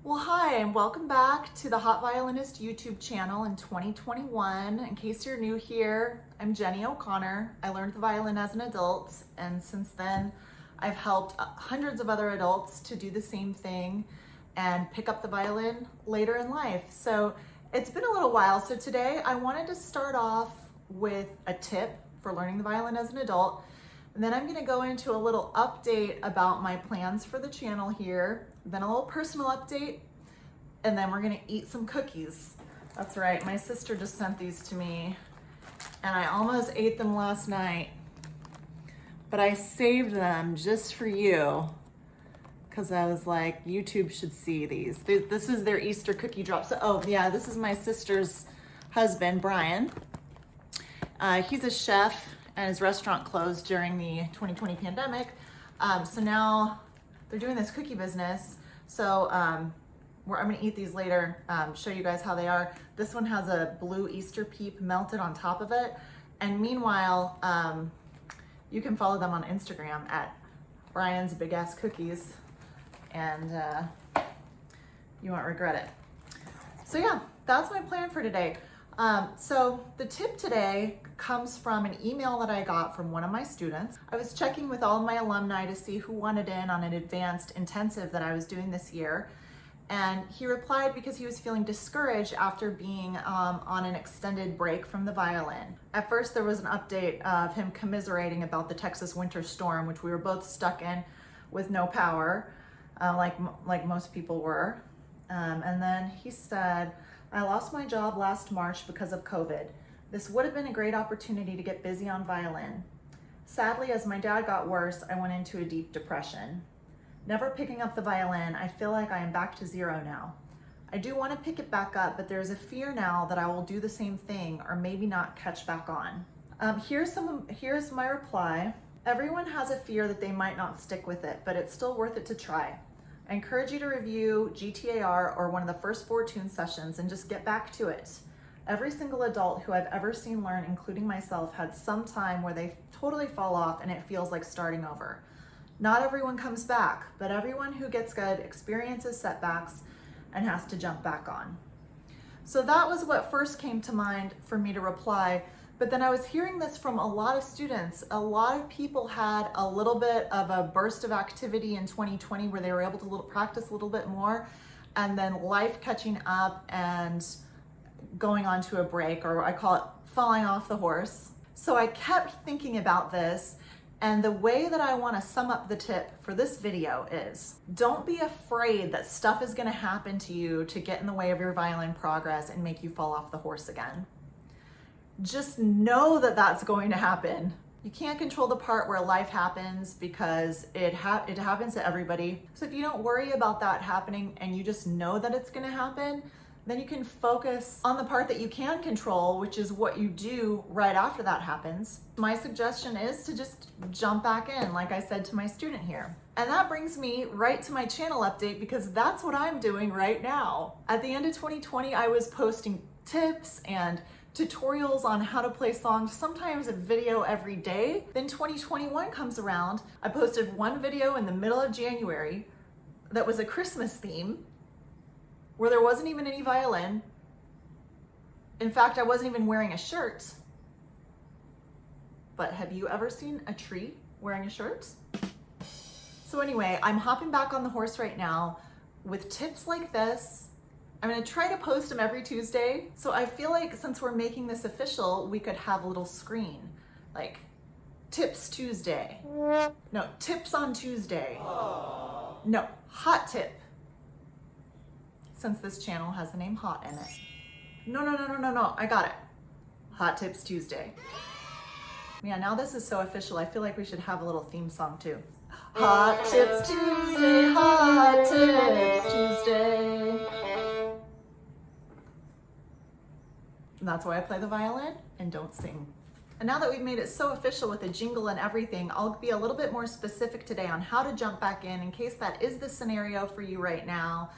Well, hi, and welcome back to the Hot Violinist YouTube channel in 2021. In case you're new here, I'm Jenny O'Connor. I learned the violin as an adult, and since then, I've helped hundreds of other adults to do the same thing and pick up the violin later in life. So it's been a little while. So today I wanted to start off with a tip for learning the violin as an adult. And then I'm going to go into a little update about my plans for the channel here, then a little personal update, and then we're going to eat some cookies. That's right, my sister just sent these to me, and I almost ate them last night, but I saved them just for you, because I was like, YouTube should see these. This is their Easter cookie drops. Oh yeah, this is my sister's husband, Brian. He's a chef, and his restaurant closed during the 2020 pandemic. So now they're doing this cookie business. So I'm gonna eat these later, show you guys how they are. This one has a blue Easter peep melted on top of it. And meanwhile, you can follow them on Instagram at Brian's Big Ass Cookies, and you won't regret it. So yeah, that's my plan for today. So the tip today comes from an email that I got from one of my students. I was checking with all of my alumni to see who wanted in on an advanced intensive that I was doing this year. And he replied because he was feeling discouraged after being on an extended break from the violin. At first there was an update of him commiserating about the Texas winter storm, which we were both stuck in with no power, like most people were. And then he said, "I lost my job last March because of COVID. This would have been a great opportunity to get busy on violin. Sadly, as my dad got worse, I went into a deep depression. Never picking up the violin, I feel like I am back to zero now. I do want to pick it back up, but there's a fear now that I will do the same thing or maybe not catch back on." Here's my reply. "Everyone has a fear that they might not stick with it, but it's still worth it to try. I encourage you to review GTAR or one of the first 4 tune sessions and just get back to it. Every single adult who I've ever seen learn, including myself, had some time where they totally fall off and it feels like starting over. Not everyone comes back, but everyone who gets good experiences setbacks and has to jump back on." So that was what first came to mind for me to reply. But then I was hearing this from a lot of students. A lot of people had a little bit of a burst of activity in 2020 where they were able to practice a little bit more, and then life catching up and going on to a break, or I call it falling off the horse. So I kept thinking about this, and the way that I want to sum up the tip for this video is, don't be afraid that stuff is going to happen to you to get in the way of your violin progress and make you fall off the horse again. Just know that that's going to happen. You can't control the part where life happens because it happens to everybody. So if you don't worry about that happening and you just know that it's going to happen, then you can focus on the part that you can control, which is what you do right after that happens. My suggestion is to just jump back in, like I said to my student here. And that brings me right to my channel update, because that's what I'm doing right now. At the end of 2020, I was posting tips and tutorials on how to play songs, sometimes a video every day. Then 2021 comes around. I posted one video in the middle of January that was a Christmas theme, where there wasn't even any violin. In fact, I wasn't even wearing a shirt. But have you ever seen a tree wearing a shirt? So anyway, I'm hopping back on the horse right now with tips like this. I'm gonna try to post them every Tuesday. So I feel like since we're making this official, we could have a little screen, like Tips Tuesday. No, Tips on Tuesday. No, Hot Tip. Since this channel has the name Hot in it. No, I got it. Hot Tips Tuesday. Yeah, now this is so official, I feel like we should have a little theme song too. Hot Tips Tuesday, Hot Tips Tuesday. And that's why I play the violin and don't sing. And now that we've made it so official with the jingle and everything, I'll be a little bit more specific today on how to jump back in case that is the scenario for you right now.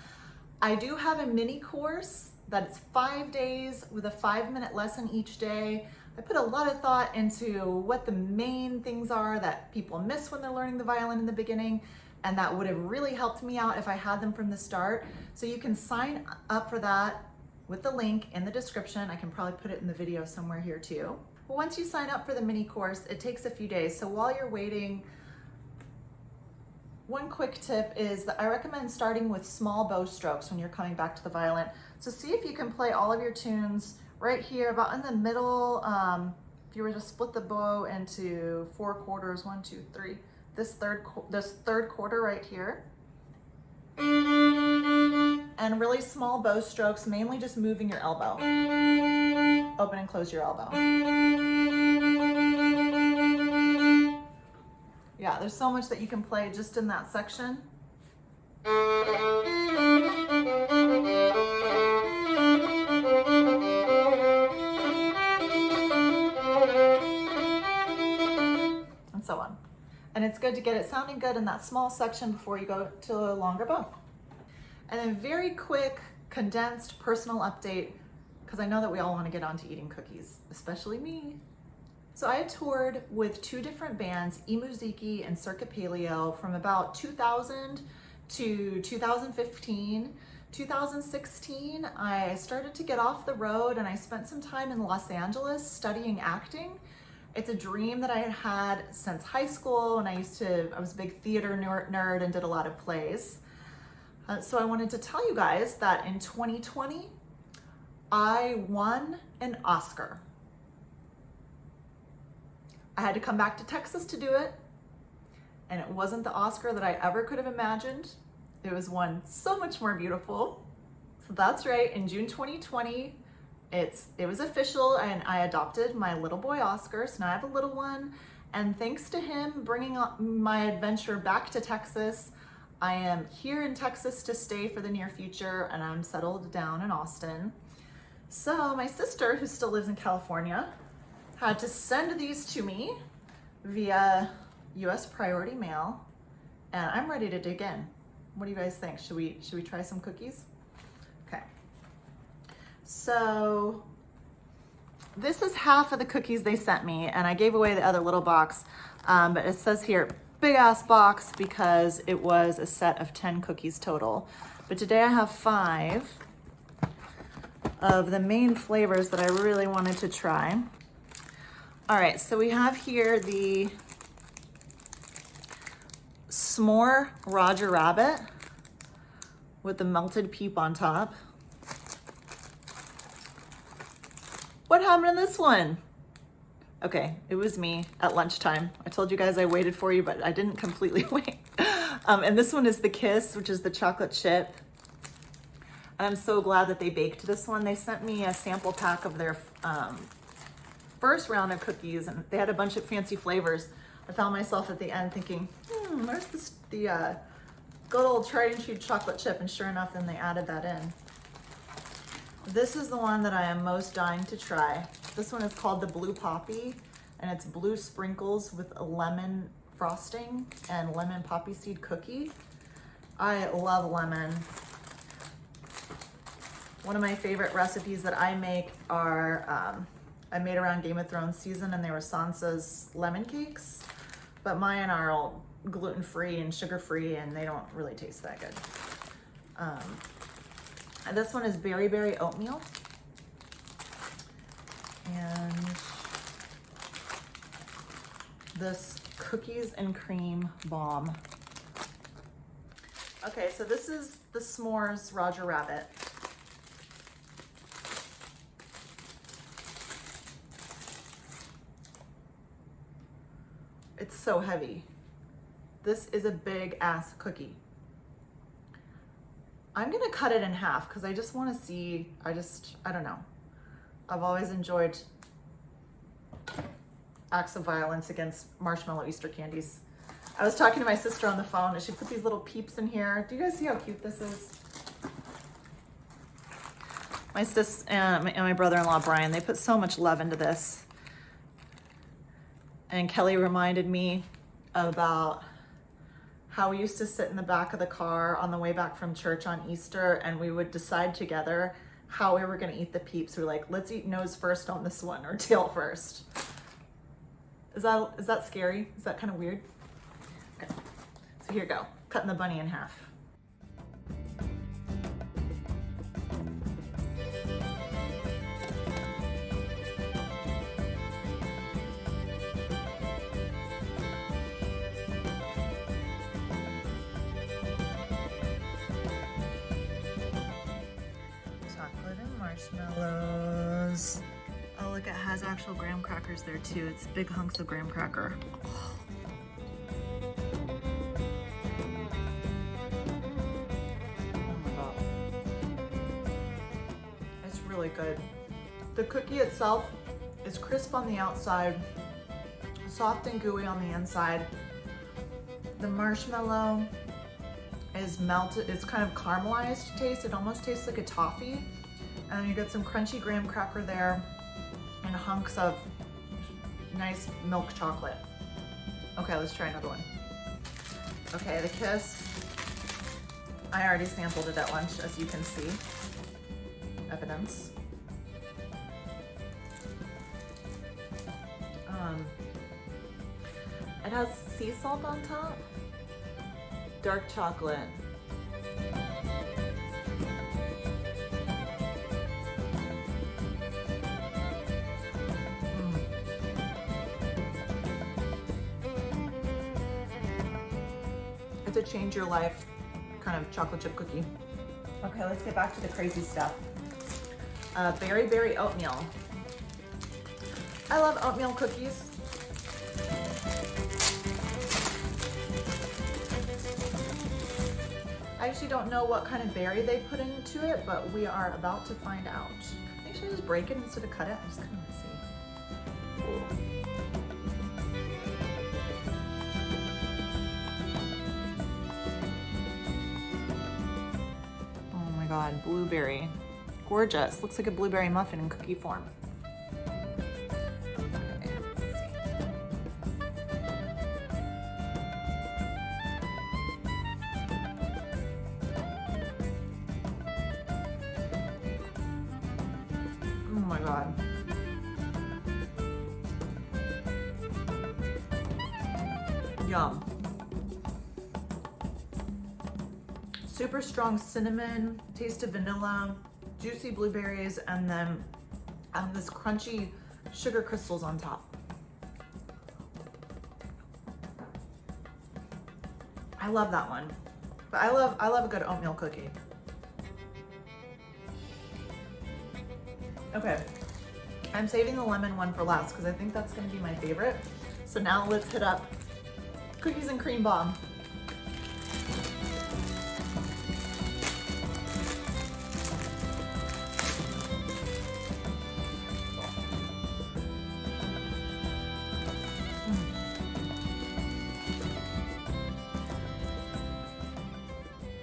I do have a mini course that's 5 days with a 5-minute lesson each day. I put a lot of thought into what the main things are that people miss when they're learning the violin in the beginning, and that would have really helped me out if I had them from the start. So you can sign up for that with the link in the description. I can probably put it in the video somewhere here too. But once you sign up for the mini course, it takes a few days. So while you're waiting, one quick tip is that I recommend starting with small bow strokes when you're coming back to the violin. So see if you can play all of your tunes right here, about in the middle. If you were to split the bow into 4 quarters, 1, 2, 3, this third quarter right here. And really small bow strokes, mainly just moving your elbow. Open and close your elbow. Yeah, there's so much that you can play just in that section. And so on. And it's good to get it sounding good in that small section before you go to a longer bow. And then very quick, condensed personal update, because I know that we all want to get on to eating cookies, especially me. So I toured with 2 different bands, eMusiki and Circuit Paleo, from about 2000 to 2015. 2016, I started to get off the road and I spent some time in Los Angeles studying acting. It's a dream that I had had since high school, and I was a big theater nerd and did a lot of plays. So I wanted to tell you guys that in 2020, I won an Oscar. I had to come back to Texas to do it, and it wasn't the Oscar that I ever could have imagined. It was one so much more beautiful. So that's right, in June 2020, it was official, and I adopted my little boy Oscar, so now I have a little one, and thanks to him bringing my adventure back to Texas, I am here in Texas to stay for the near future, and I'm settled down in Austin. So my sister, who still lives in California, had to send these to me via US priority mail, and I'm ready to dig in. What do you guys think? Should we try some cookies? Okay. So this is half of the cookies they sent me, and I gave away the other little box, but it says here, big ass box, because it was a set of 10 cookies total. But today I have 5 of the main flavors that I really wanted to try. All right, so we have here the S'more Roger Rabbit with the melted peep on top. What happened to this one? Okay, it was me at lunchtime. I told you guys I waited for you, but I didn't completely wait. And this one is the Kiss, which is the chocolate chip. And I'm so glad that they baked this one. They sent me a sample pack of their first round of cookies, and they had a bunch of fancy flavors. I found myself at the end thinking, where's the good old tried and true chocolate chip? And sure enough, then they added that in. This is the one that I am most dying to try. This one is called the Blue Poppy, and it's blue sprinkles with a lemon frosting and lemon poppy seed cookie. I love lemon. One of my favorite recipes that I make are, I made around Game of Thrones season, and they were Sansa's lemon cakes, but mine are all gluten-free and sugar-free, and they don't really taste that good. And this one is berry berry oatmeal. And this cookies and cream bomb. Okay, so this is the S'mores Roger Rabbit. It's so heavy. This is a big ass cookie. I'm gonna cut it in half because I just want to see, I don't know. I've always enjoyed acts of violence against marshmallow Easter candies. I was talking to my sister on the phone, and she put these little peeps in here. Do you guys see how cute this is? My sis and my brother-in-law, Brian, they put so much love into this. And Kelly reminded me about how we used to sit in the back of the car on the way back from church on Easter, and we would decide together how we were gonna eat the peeps. We were like, let's eat nose first on this one, or tail first. Is that scary? Is that kind of weird? Okay, so here you go. cutting the bunny in half. Chocolate and marshmallows. Oh, look, it has actual graham crackers there too. It's big hunks of graham cracker. Oh. Really good. The cookie itself is crisp on the outside, soft and gooey on the inside. The marshmallow is melted, it's kind of caramelized taste. It almost tastes like a toffee. And you get some crunchy graham cracker there and hunks of nice milk chocolate. Okay, let's try another one. Okay, the Kiss. I already sampled it at lunch, as you can see. Evidence. It has sea salt on top, dark chocolate. It's a change your life kind of chocolate chip cookie. Okay, let's get back to the crazy stuff. Berry berry oatmeal. I love oatmeal cookies. I actually don't know what kind of berry they put into it, but we are about to find out. I think I should just break it instead of cut it. I'm just kind of messy. Oh my God, blueberry. Gorgeous. Looks like a blueberry muffin in cookie form. Oh my God. Yum. Super strong cinnamon, taste of vanilla, juicy blueberries, and then this crunchy sugar crystals on top. I love that one. But I love a good oatmeal cookie. Okay, I'm saving the lemon one for last because I think that's gonna be my favorite. So now let's hit up cookies and cream bomb.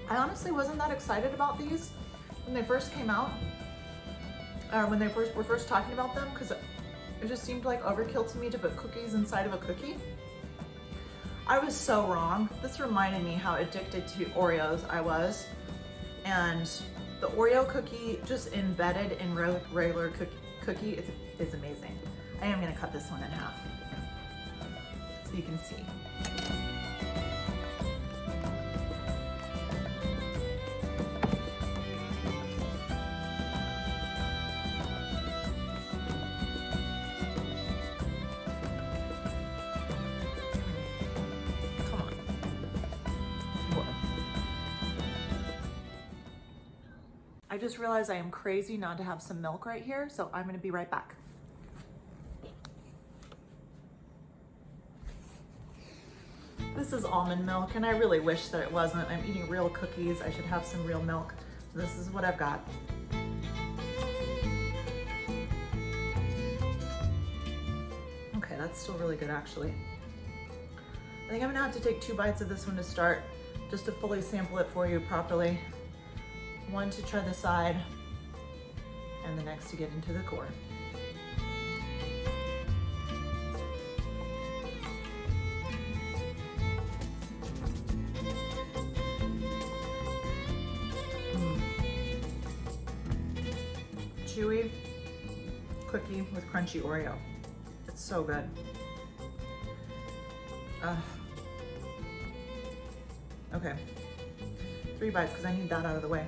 I honestly wasn't that excited about these when they first came out, or when they were first talking about them, because it just seemed like overkill to me to put cookies inside of a cookie. I was so wrong. This reminded me how addicted to Oreos I was, and the Oreo cookie just embedded in regular cookie is amazing. I am gonna cut this one in half so you can see. I just realized I am crazy not to have some milk right here, so I'm gonna be right back. This is almond milk, and I really wish that it wasn't. I'm eating real cookies. I should have some real milk. This is what I've got. Okay, that's still really good actually. I think I'm gonna have to take 2 bites of this one to start, just to fully sample it for you properly. One to try the side, and the next to get into the core. Chewy cookie with crunchy Oreo. It's so good. Okay, 3 bites because I need that out of the way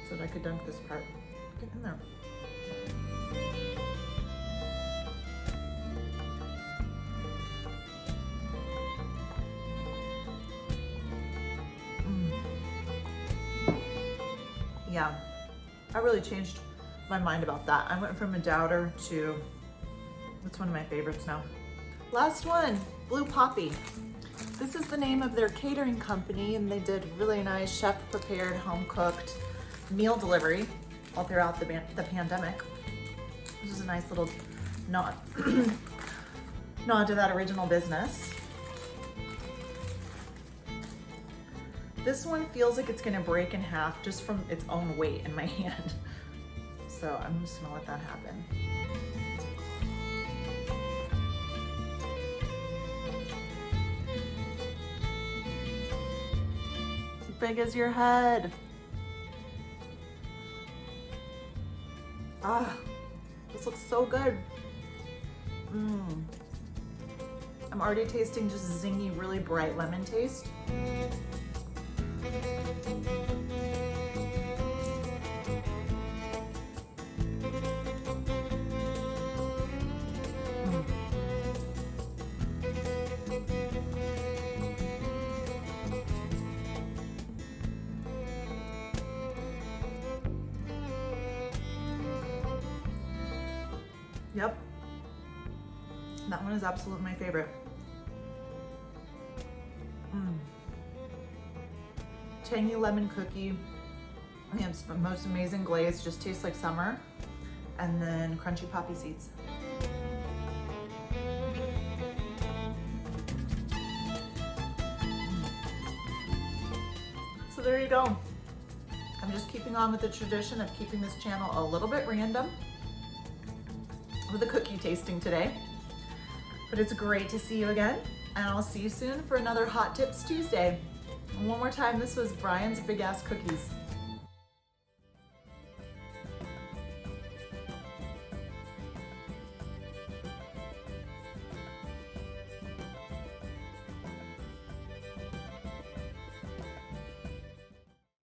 so that I could dunk this part. Get in there. Yeah, I really changed my mind about that. I went from a doubter to, it's one of my favorites now. Last one, Blue Poppy. This is the name of their catering company, and they did really nice chef-prepared, home-cooked meal delivery all throughout the pandemic. This is a nice little nod, nod to that original business. This one feels like it's gonna break in half just from its own weight in my hand. So I'm just gonna let that happen. As big as your head. Ah, this looks so good. I'm already tasting just zingy, really bright lemon taste. Yep, that one is absolutely my favorite. Tangy lemon cookie. It's the most amazing glaze, just tastes like summer. And then crunchy poppy seeds. So there you go. I'm just keeping on with the tradition of keeping this channel a little bit random with a cookie tasting today. But it's great to see you again, and I'll see you soon for another Hot Tips Tuesday. And one more time, this was Brian's Big Ass Cookies.